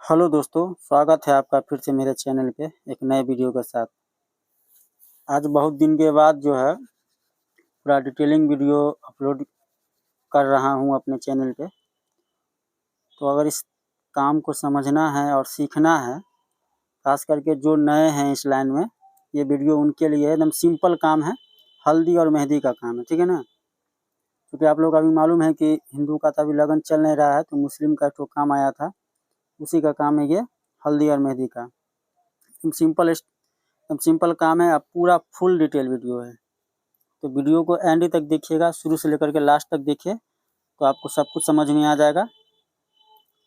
Hello दोस्तों, स्वागत है आपका फिर से मेरे चैनल पे एक नए वीडियो के साथ। आज बहुत दिन के बाद जो है पूरा डिटेलिंग वीडियो अपलोड कर रहा हूँ अपने चैनल पे। तो अगर इस काम को समझना है और सीखना है, खास करके जो नए हैं इस लाइन में, ये वीडियो उनके लिए एकदम सिंपल काम है। हल्दी और मेहंदी का काम है, ठीक है ना। क्योंकि आप लोग अभी मालूम है कि हिंदू का तो अभी लगन चल नहीं रहा है, तो मुस्लिम का तो काम आया था, उसी का काम है ये हल्दी और मेहंदी का। सिंपल काम है। अब पूरा फुल डिटेल वीडियो है, तो वीडियो को एंड तक देखिएगा, शुरू से लेकर के लास्ट तक देखिए, तो आपको सब कुछ समझ में आ जाएगा,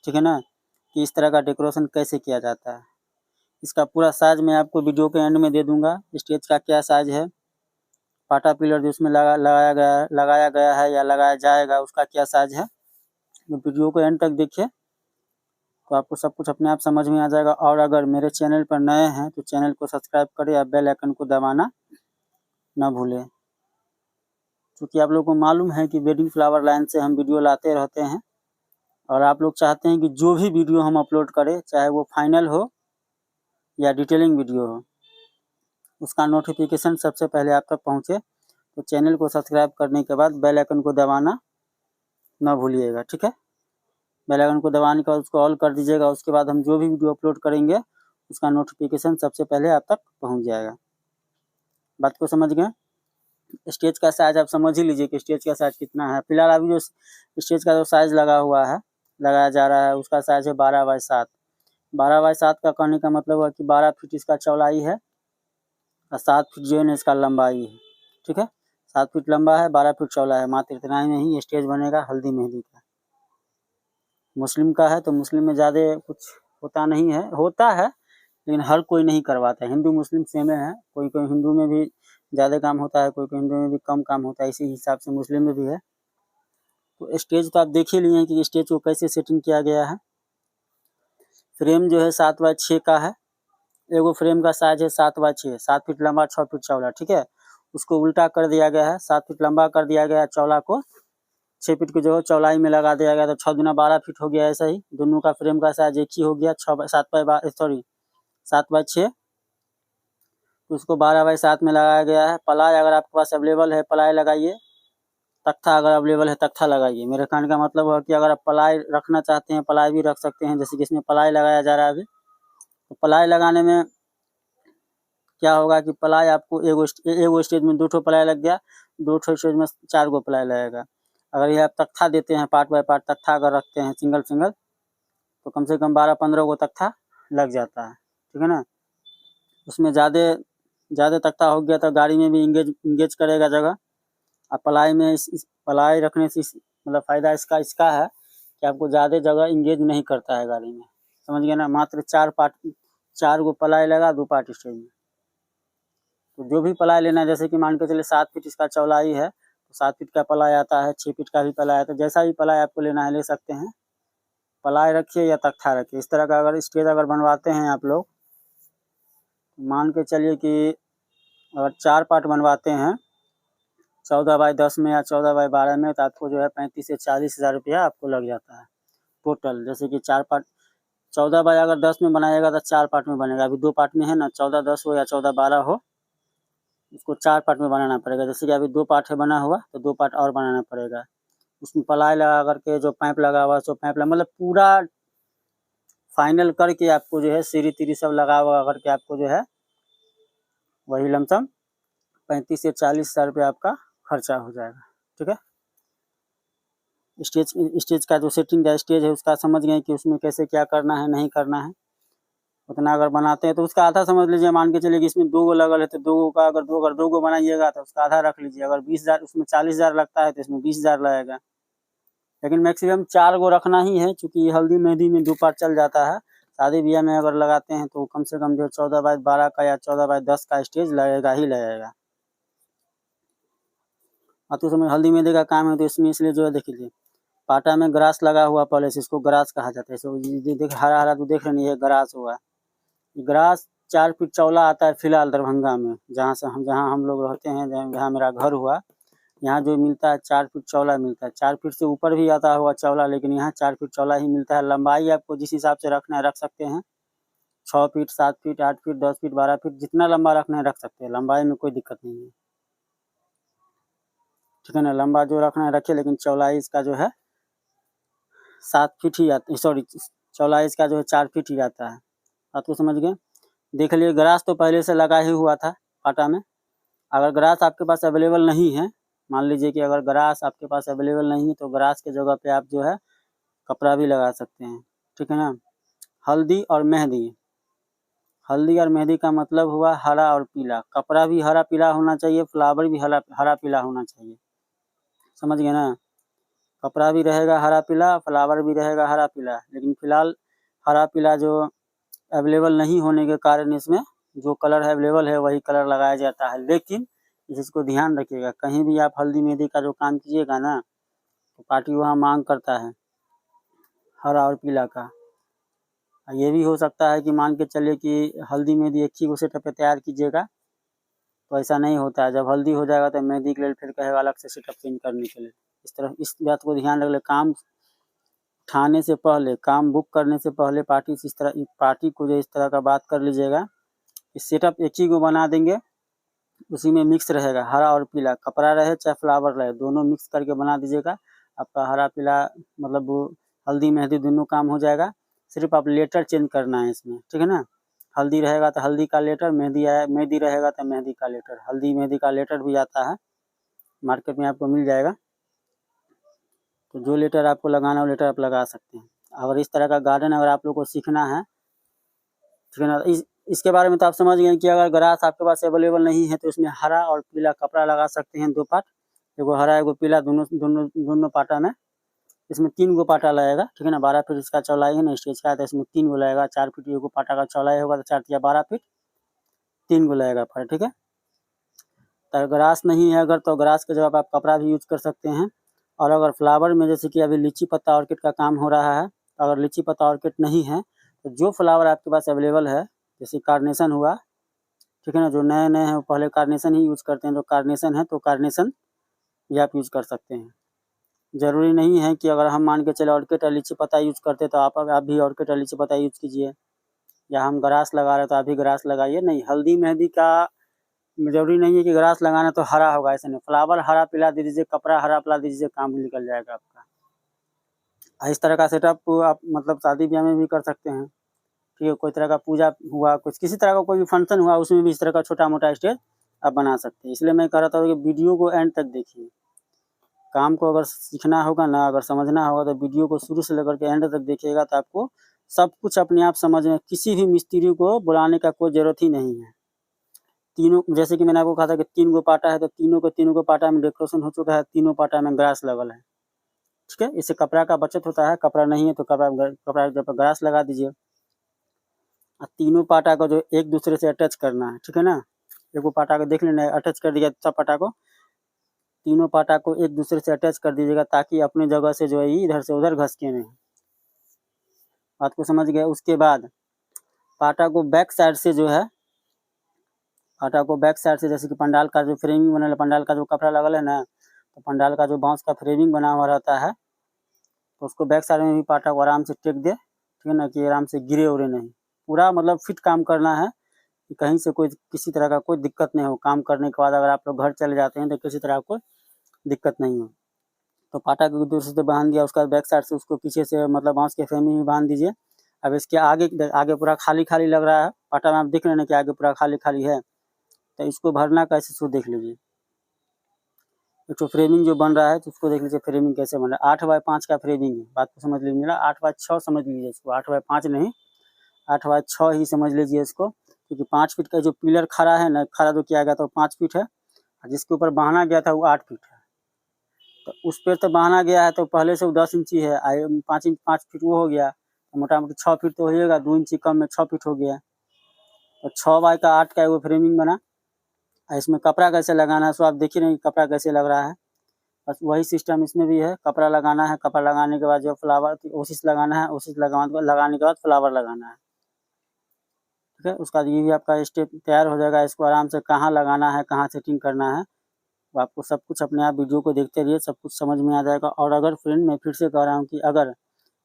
ठीक है ना, कि इस तरह का डेकोरेशन कैसे किया जाता है। इसका पूरा साइज मैं आपको वीडियो के एंड में दे दूंगा। स्टेज का क्या साइज है, पाटा पिलर जो उसमें लगाया गया है या लगाया जाएगा, उसका क्या साइज है। तो वीडियो को एंड तक देखिए, तो आपको सब कुछ अपने आप समझ में आ जाएगा। और अगर मेरे चैनल पर नए हैं तो चैनल को सब्सक्राइब करें या बेल आइकन को दबाना ना भूलें। क्योंकि आप लोगों को मालूम है कि वेडिंग फ्लावर लाइन से हम वीडियो लाते रहते हैं, और आप लोग चाहते हैं कि जो भी वीडियो हम अपलोड करें, चाहे वो फाइनल हो या डिटेलिंग वीडियो हो, उसका नोटिफिकेशन सबसे पहले आप तक पहुंचे। तो चैनल को सब्सक्राइब करने के बाद बेल आइकन को दबाना ना भूलिएगा, ठीक है। बेल आइकन को दबाने के बाद उसको ऑल कर दीजिएगा। उसके बाद हम जो भी वीडियो अपलोड करेंगे उसका नोटिफिकेशन सबसे पहले आप तक पहुँच जाएगा। बात को समझ गए। स्टेज का साइज आप समझ ही लीजिए कि स्टेज का साइज कितना है। फिलहाल अभी जो स्टेज का जो साइज लगाया जा रहा है, उसका साइज है 12x7। 12x7 का कहने का मतलब है कि 12 फीट इसका चौड़ाई है और 7 फीट जो है ना इसका लंबाई है, ठीक है। 7 फीट लंबा है, 12 फीट चौड़ा है। मात्र इतना ही नहीं, स्टेज बनेगा हल्दी मेहंदी का। मुस्लिम का है तो मुस्लिम में ज़्यादा कुछ होता नहीं है, होता है लेकिन हर कोई नहीं करवाता है। हिंदू मुस्लिम सेम है, कोई कोई हिंदू में भी ज़्यादा काम होता है, कोई कोई हिंदू में भी कम काम होता है, इसी हिसाब से मुस्लिम में भी है। तो स्टेज तो आप देख ही लिए हैं कि स्टेज को कैसे सेटिंग किया गया है। फ्रेम जो है 7x6 का है। एगो फ्रेम का साइज है 7x6, 7 फीट लंबा 6 फीट चौड़ा, ठीक है। उसको उल्टा कर दिया गया है, 7 फीट लंबा कर दिया गया है, चौड़ा को 6 फीट की जो चौड़ाई में लगा दिया गया, तो 6 दूना 12 फीट हो गया। ऐसा ही दोनों का फ्रेम का साइज एक ही हो गया, 7x6। उसको 12x7 में लगाया गया है। प्लाई अगर आपके पास अवेलेबल है प्लाई लगाइए, तख्ता अगर अवेलेबल है तख्ता लगाइए। मेरे कहने का मतलब है कि अगर आप प्लाई रखना चाहते हैं प्लाई भी रख सकते हैं, जैसे कि इसमें प्लाई लगाया जा रहा है अभी। तो प्लाई लगाने में क्या होगा कि प्लाई आपको एगो स्टेज में 2 ठो प्लाई लग गया, 2 ठो स्टेज में 4 गो प्लाई लगेगा। अगर ये आप तख्ता देते हैं पार्ट बाय पार्ट, तख्ता अगर रखते हैं सिंगल सिंगल, तो कम से कम 12-15 गो तख्ता लग जाता है, ठीक है ना। उसमें ज़्यादा तख्ता हो गया तो गाड़ी में भी इंगेज करेगा जगह। और प्लाई में इस प्लाई रखने से मतलब फ़ायदा इसका है कि आपको ज़्यादा जगह इंगेज नहीं करता है गाड़ी में, समझ गए ना। मात्र 4 गो प्लाई लगा, 2 पार्ट स्टेज में। तो जो भी प्लाई लेना है, जैसे कि मान के चलिए 7 फीट इसका चौड़ाई है, तो 7 फीट का प्लाई आता है, 6 फीट का भी प्लाई आता है। जैसा भी प्लाई आपको लेना है ले सकते हैं। प्लाई रखिए या तख्ता रखिए। इस तरह का अगर स्टेज अगर बनवाते हैं आप लोग, मान के चलिए कि अगर 4 पार्ट बनवाते हैं 14x10 में या 14x12 में, तो आपको जो है 35 से 40 हज़ार रुपया आपको लग जाता है टोटल। जैसे कि 4 पार्ट 14x10 में बनाएगा तो 4 पार्ट में बनेगा। अभी 2 पार्ट में है ना, 14-10 हो या 14-12 हो, उसको 4 पार्ट में बनाना पड़ेगा। जैसे कि अभी 2 पार्ट है बना हुआ, तो 2 पार्ट और बनाना पड़ेगा। उसमें प्लाई लगा करके जो पाइप लगा हुआ सो पाइप लगा, मतलब पूरा फाइनल करके आपको जो है सीढ़ी तीरी सब लगा हुआ करके आपको जो है वही लमसम 35 से 40 हज़ार रुपया आपका खर्चा हो जाएगा, ठीक है। स्टेज का जो सेटिंग का स्टेज है उसका समझ गए कि उसमें कैसे क्या करना है नहीं करना है। उतना अगर बनाते हैं तो उसका आधा समझ लीजिए। मान के चलिए कि इसमें 2 गो लगल है, तो 2 गो का अगर 2 गो बनाइएगा तो उसका आधा रख लीजिए। अगर 20 हज़ार उसमें 40 हज़ार लगता है तो इसमें 20 हज़ार लगेगा। लेकिन मैक्सिमम 4 गो रखना ही है, चूँकि हल्दी मेहंदी में 2 पार्ट चल जाता है। शादी ब्याह में अगर लगाते हैं तो कम से कम जो 14x12 का या 14x10 का स्टेज लगेगा ही लगेगा। तो उसमें हल्दी मेहंदी का काम है, तो इसमें इसलिए जो है देख लीजिए पाटा में ग्रास लगा हुआ पहले से, इसको ग्रास कहा जाता है। इसको देख हरा हरा तो देख रहे नहीं, ये ग्रास हुआ। ग्रास 4 फीट चौड़ा आता है फिलहाल दरभंगा में, जहाँ हम लोग रहते हैं, जहाँ मेरा घर हुआ, यहाँ जो मिलता है 4 फीट चौड़ा मिलता है, 4 फीट से ऊपर भी आता होगा चौड़ा, लेकिन यहाँ 4 फीट चौड़ा ही मिलता है। लंबाई आपको जिस हिसाब से रखना है रख सकते हैं, 6 feet, 7 feet, 8 feet, 10 feet, 12 feet, जितना लंबा रखना है रख सकते हैं, लंबाई में कोई दिक्कत नहीं है, ठीक है ना। लंबा जो रखना है रखिए, लेकिन चौड़ाई इसका जो है 7 फीट ही आता है, सॉरी चौड़ाई इसका जो है 4 फीट ही आता है। बात को समझ गए। देख लिए ग्रास तो पहले से लगा ही हुआ था पाटा में। अगर ग्रास आपके पास अवेलेबल नहीं है, मान लीजिए कि अगर ग्रास आपके पास अवेलेबल नहीं है, तो ग्रास के जगह पे आप जो है कपड़ा भी लगा सकते हैं, ठीक है ना। हल्दी और मेहंदी, हल्दी और मेहंदी का मतलब हुआ हरा और पीला। कपड़ा भी हरा पीला होना चाहिए, फ्लावर भी हरा पीला होना चाहिए, समझ गए ना। कपड़ा भी रहेगा हरा पीला, फ्लावर भी रहेगा हरा पीला, लेकिन फिलहाल हरा पीला जो अवेलेबल नहीं होने के कारण इसमें जो कलर अवेलेबल है वही कलर लगाया जाता है। लेकिन इसको ध्यान रखिएगा, कहीं भी आप हल्दी मेहंदी का जो काम कीजिएगा ना, तो पार्टी वहाँ मांग करता है हरा और पीला का। ये भी हो सकता है कि मान के चलिए कि हल्दी मेहंदी एक ही सेटअप पे तैयार कीजिएगा, तो ऐसा नहीं होता है। जब हल्दी हो जाएगा तो मेहंदी के लिए फिर कहेगा अलग से सेटअप चेंज करने के लिए। इस तरह इस बात को ध्यान रख ले, काम उठाने से पहले, काम बुक करने से पहले पार्टी को जो इस तरह का बात कर लीजिएगा कि सेटअप एक ही को बना देंगे, उसी में मिक्स रहेगा हरा और पीला, कपड़ा रहे चाहे फ्लावर रहे, दोनों मिक्स करके बना दीजिएगा। आपका हरा पीला मतलब वो हल्दी मेहंदी दोनों काम हो जाएगा। सिर्फ आप लेटर चेंज करना है इसमें, ठीक है ना। हल्दी रहेगा तो हल्दी का लेटर, मेहंदी रहेगा तो मेहंदी का लेटर। हल्दी मेहंदी का लेटर भी आता है, मार्केट में आपको मिल जाएगा। तो जो लेटर आपको लगाना है वो लेटर आप लगा सकते हैं। अगर इस तरह का गार्डन अगर आप लोग को सीखना है, ठीक है ना, इसके बारे में तो आप समझ गए कि अगर ग्रास आपके पास अवेलेबल नहीं है तो उसमें हरा और पीला कपड़ा लगा सकते हैं, 2 पार्ट, एगो हरा एगो पीला, दोनों पाटा में। इसमें 3 गो पाटा लगेगा, ठीक है ना। 12 फीट इसका चौड़ाई है ना स्टेज का, तो इसमें 3 गो लगेगा। 4 फीट एगो पाटा का चौड़ाई होगा तो 4 या 12 फीट 3 गो लगेगा पर, ठीक है। तो ग्रास नहीं है अगर, तो ग्रास के जगह आप कपड़ा भी यूज कर सकते हैं। और अगर फ्लावर में जैसे कि अभी लीची पत्ता ऑर्किड का काम हो रहा है, अगर लीची पत्ता ऑर्किड नहीं है तो जो फ्लावर आपके पास अवेलेबल है, जैसे कार्नेशन हुआ, ठीक है ना, जो नए नए हैं वो पहले कार्नेशन ही यूज करते हैं, तो कार्नेशन है तो कार्नेशन भी आप यूज कर सकते हैं। जरूरी नहीं है कि अगर हम मान के चले ऑर्किड और लीची पत्ता यूज करते तो आप भी ऑर्किड और लीची पत्ता यूज कीजिए, या हम ग्रास लगा रहे तो आप भी ग्रास लगाइए। नहीं, हल्दी मेहंदी का जरूरी नहीं है कि ग्रास लगाना तो हरा होगा, ऐसे नहीं। फ्लावर हरा पिला दे दीजिए, कपड़ा हरा पिला दीजिए, काम निकल जाएगा आपका। इस तरह का सेटअप आप मतलब शादी ब्याह में भी कर सकते हैं, ठीक है। कोई तरह का पूजा हुआ, कुछ किसी तरह का कोई भी फंक्शन हुआ, उसमें भी इस तरह का छोटा मोटा स्टेज आप बना सकते हैं। इसलिए मैं कह रहा था कि वीडियो को एंड तक देखिए। काम को अगर सीखना होगा ना, अगर समझना होगा, तो वीडियो को शुरू से लेकर के एंड तक देखिएगा, तो आपको सब कुछ अपने आप समझ में, किसी भी मिस्त्री को बुलाने का कोई ज़रूरत ही नहीं है। तीनों, जैसे कि मैंने आपको कहा था कि 3 गो पाटा है, तो तीनों को पाटा में डेकोरेशन हो चुका है, तीनों पाटा में ग्रास लगल है, ठीक है। इससे कपड़ा का बचत होता है। कपड़ा नहीं है तो कपड़ा जब ग्रास लगा दीजिए। और तीनों पाटा को जो एक दूसरे से अटैच करना है, ठीक है ना। एगो पाटा को देख लेना, अटैच कर दिया सब पाटा को, तीनों पाटा को एक दूसरे से अटैच कर दीजिएगा, ताकि अपने जगह से जो है इधर से उधर घसके नहीं। बात को समझ गए। उसके बाद पाटा को बैक साइड से जो है, पाटा को बैक साइड से, जैसे कि पंडाल का जो फ्रेमिंग बना है, पंडाल का जो कपड़ा लगल है ना, तो पंडाल का जो बांस का फ्रेमिंग बना हुआ रहता है, तो उसको बैक साइड में भी पाटा को आराम से टेक दे, ठीक है ना, कि आराम से गिरे उरे नहीं। पूरा मतलब फिट काम करना है, कि कहीं से कोई किसी तरह का कोई दिक्कत नहीं हो। काम करने के बाद अगर आप लोग घर चले जाते हैं तो किसी तरह कोई दिक्कत नहीं हो। तो पाटा को दूसरे से बांध दिया, उसका बैक साइड से उसको पीछे से मतलब बांस के फ्रेमिंग में बांध दीजिए। अब इसके आगे पूरा खाली खाली लग रहा है पाटा में, आप देख रहे हैं कि आगे पूरा खाली खाली है, तो इसको भरना कैसे सो देख लीजिए। एक तो फ्रेमिंग जो बन रहा है तो उसको देख लीजिए फ्रेमिंग कैसे बन रहा है। 8x5 का फ्रेमिंग है, बात को समझ लीजिए। मेरा 8x6 समझ लीजिए इसको, 8x5 नहीं 8x6 ही समझ लीजिए इसको, क्योंकि 5 फीट का जो पिलर खड़ा है ना, खड़ा जो किया गया था वो 5 फीट है, और जिसके ऊपर बांधा गया था वो 8 फीट है। तो उस पर तो बांधा गया है तो पहले से वो 10 इंची है, 5 फीट वो हो गया, तो मोटा मोटी 6 फीट तो होइएगा, 2 इंची कम में 6 फीट हो गया। तो 6x8 का वो फ्रेमिंग बना। इसमें कपड़ा कैसे लगाना है सो आप देख ही रहे कपड़ा कैसे लग रहा है। बस वही सिस्टम इसमें भी है, कपड़ा लगाना है, कपड़ा लगाने के बाद जो फ्लावर ओसिस लगाना है, ओसिस लगाने के बाद फ्लावर लगाना है, ठीक है। उसका ये भी आपका स्टेप तैयार हो जाएगा। इसको आराम से कहाँ लगाना है, कहाँ सेटिंग करना है, तो आपको सब कुछ अपने आप वीडियो को देखते रहिए, सब कुछ समझ में आ जाएगा। और अगर फ्रेंड मैं फिर से कह रहा हूँ कि अगर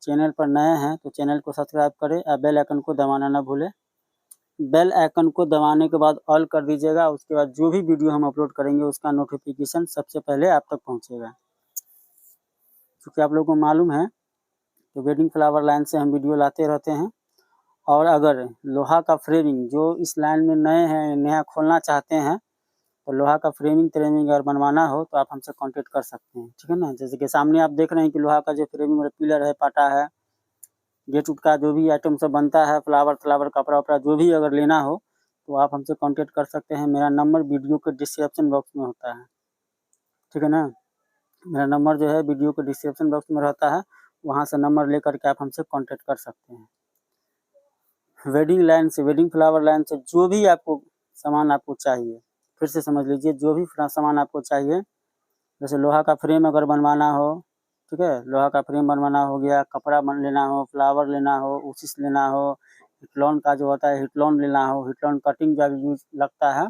चैनल पर नए हैं तो चैनल को सब्सक्राइब करें और बेल आइकन को दबाना ना भूलें। बेल आइकन को दबाने के बाद ऑल कर दीजिएगा, उसके बाद जो भी वीडियो हम अपलोड करेंगे उसका नोटिफिकेशन सबसे पहले आप तक पहुँचेगा। क्योंकि आप लोगों को मालूम है कि वेडिंग फ्लावर लाइन से हम वीडियो लाते रहते हैं। और अगर लोहा का फ्रेमिंग जो इस लाइन में नए हैं, नया खोलना चाहते हैं, तो लोहा का फ्रेमिंग अगर बनवाना हो तो आप हमसे कांटेक्ट कर सकते हैं, ठीक है ना। जैसे कि सामने आप देख रहे हैं कि लोहा का जो फ्रेमिंग पिलर है, पाटा है, गेट उट का जो भी आइटम सब बनता है, फ्लावर कपड़ा वपड़ा जो भी अगर लेना हो तो आप हमसे कांटेक्ट कर सकते हैं। मेरा नंबर वीडियो के डिस्क्रिप्शन बॉक्स में होता है, ठीक है ना। मेरा नंबर जो है वीडियो के डिस्क्रिप्शन बॉक्स में रहता है, वहाँ से नंबर लेकर के आप हमसे कांटेक्ट कर सकते हैं। वेडिंग लाइन से, वेडिंग फ्लावर लाइन से जो भी आपको सामान आपको चाहिए, फिर से समझ लीजिए, जो भी सामान आपको चाहिए, जैसे लोहा का फ्रेम अगर बनवाना हो, ठीक है, लोहा का फ्रेम बनवाना हो गया, कपड़ा लेना हो, फ्लावर लेना हो, उसिस लेना हो, हिटलॉन का जो होता है हिटलॉन लेना हो, हिटलॉन कटिंग का भी यूज लगता है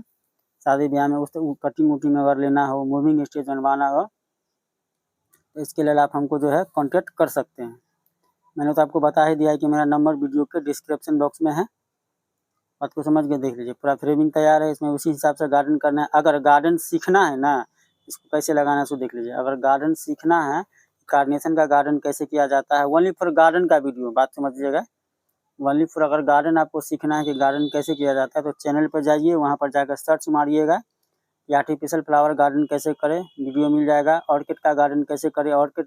शादी ब्याह में, उस कटिंग वटिंग अगर लेना हो, मूविंग स्टेज बनवाना हो, तो इसके लिए आप हमको जो है कॉन्टेक्ट कर सकते हैं। मैंने तो आपको बता ही दिया है कि मेरा नंबर वीडियो के डिस्क्रिप्शन बॉक्स में है, बात को समझ के देख लीजिए। पूरा फ्रेमिंग तैयार है, इसमें उसी हिसाब से गार्डन करना है। अगर गार्डन सीखना है ना, इसको कैसे लगाना है सो देख लीजिए। अगर गार्डन सीखना है, कार्नेशन का गार्डन कैसे किया जाता है, ओनली फॉर गार्डन का वीडियो, बात समझिएगा। ओनली फॉर अगर गार्डन आपको सीखना है कि गार्डन कैसे किया जाता है, तो चैनल पर जाइए, वहाँ पर जाकर सर्च मारिएगा कि आर्टिफिशियल फ्लावर गार्डन कैसे करें, वीडियो मिल जाएगा। ऑर्किड का गार्डन कैसे करें, ऑर्किड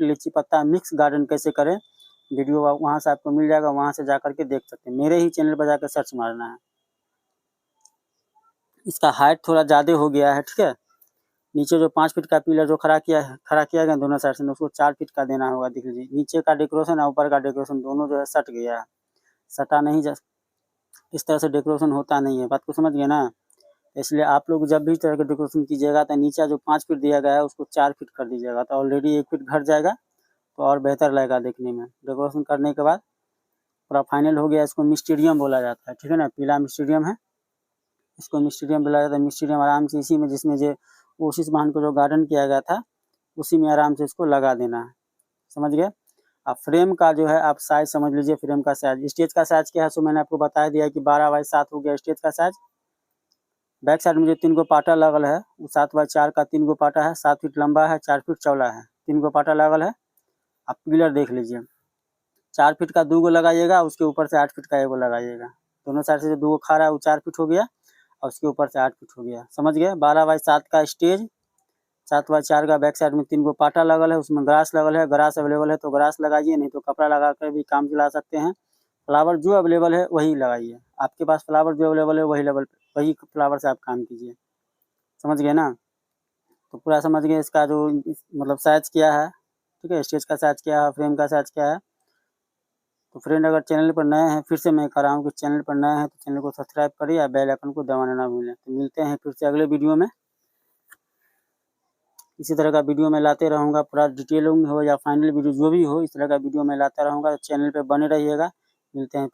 लीची पत्ता मिक्स गार्डन कैसे करें, वीडियो वहाँ से आपको मिल जाएगा, वहाँ से जाकर के देख सकते हैं। मेरे ही चैनल पर जाकर सर्च मारना है। इसका हाइट थोड़ा ज़्यादा हो गया है, ठीक है। नीचे जो 5 फीट का पिलर जो खड़ा किया गया दोनों साइड से, उसको 4 फीट का देना होगा। देख लीजिए, नीचे का डेकोरेशन और ऊपर का डेकोरेशन दोनों जो है सट गया है, सटा नहीं जा, इस तरह से डेकोरेशन होता नहीं है, बात को समझ गए ना। इसलिए आप लोग जब भी इस तरह के डेकोरेशन कीजिएगा तो नीचे जो 5 फीट दिया गया है उसको 4 फीट कर दीजिएगा, तो ऑलरेडी 1 फीट घट जाएगा, तो और बेहतर लगेगा देखने में। डेकोरेशन करने के बाद पूरा फाइनल हो गया। इसको मिस्टीरियम बोला जाता है, ठीक है ना, पीला मिस्टीरियम है, इसको मिस्टीरियम बोला जाता है। मिस्टीरियम आराम से इसी में, जिसमें जो ओसिस बांध को जो गार्डन किया गया था उसी में आराम से इसको लगा देना है, समझ गए। अब फ्रेम का जो है आप साइज समझ लीजिए। फ्रेम का साइज, स्टेज का साइज क्या है सो मैंने आपको बता दिया कि 12x7 हो गया स्टेज का साइज। बैक साइड में जो 3 गो पाटा लगल है वो 7x4 का 3 गो पाटा है, 7 फीट लंबा है, 4 फीट चौड़ा है, 3 गो पाटा लगल है। आप पिलर देख लीजिए, 4 फीट का 2 गो लगाइएगा, उसके ऊपर से 8 फीट का 1 गो लगाइएगा। दोनों साइड से जो 2 गो खड़ा है वो 4 फीट हो गया और उसके ऊपर से 8 फीट हो गया, समझ गए। 12x7 का स्टेज, 7x4 का बैक साइड में 3 गो पाटा लगल है, उसमें ग्रास लगल है। ग्रास अवेलेबल है तो ग्रास लगाइए, नहीं तो कपड़ा लगा कर भी काम चला सकते हैं। फ्लावर जो अवेलेबल है वही लगाइए, आपके पास फ्लावर जो अवेलेबल है वही फ्लावर से आप काम कीजिए, समझ गए ना। तो पूरा समझ गए इसका जो मतलब साइज क्या है, ठीक है, स्टेज का साइज क्या है, फ्रेम का साइज क्या है। तो फ्रेंड अगर चैनल पर नए हैं, फिर से मैं कह रहा हूँ कि चैनल पर नए हैं तो चैनल को सब्सक्राइब करिए या बेल आइकन को दबाना ना भूलें। तो मिलते हैं फिर से अगले वीडियो में। इसी तरह का वीडियो मैं लाते रहूँगा, पूरा डिटेलिंग हो या फाइनल वीडियो जो भी हो, इस तरह का वीडियो मैं लाता रहूँगा। तो चैनल पे बने रहिएगा, मिलते हैं।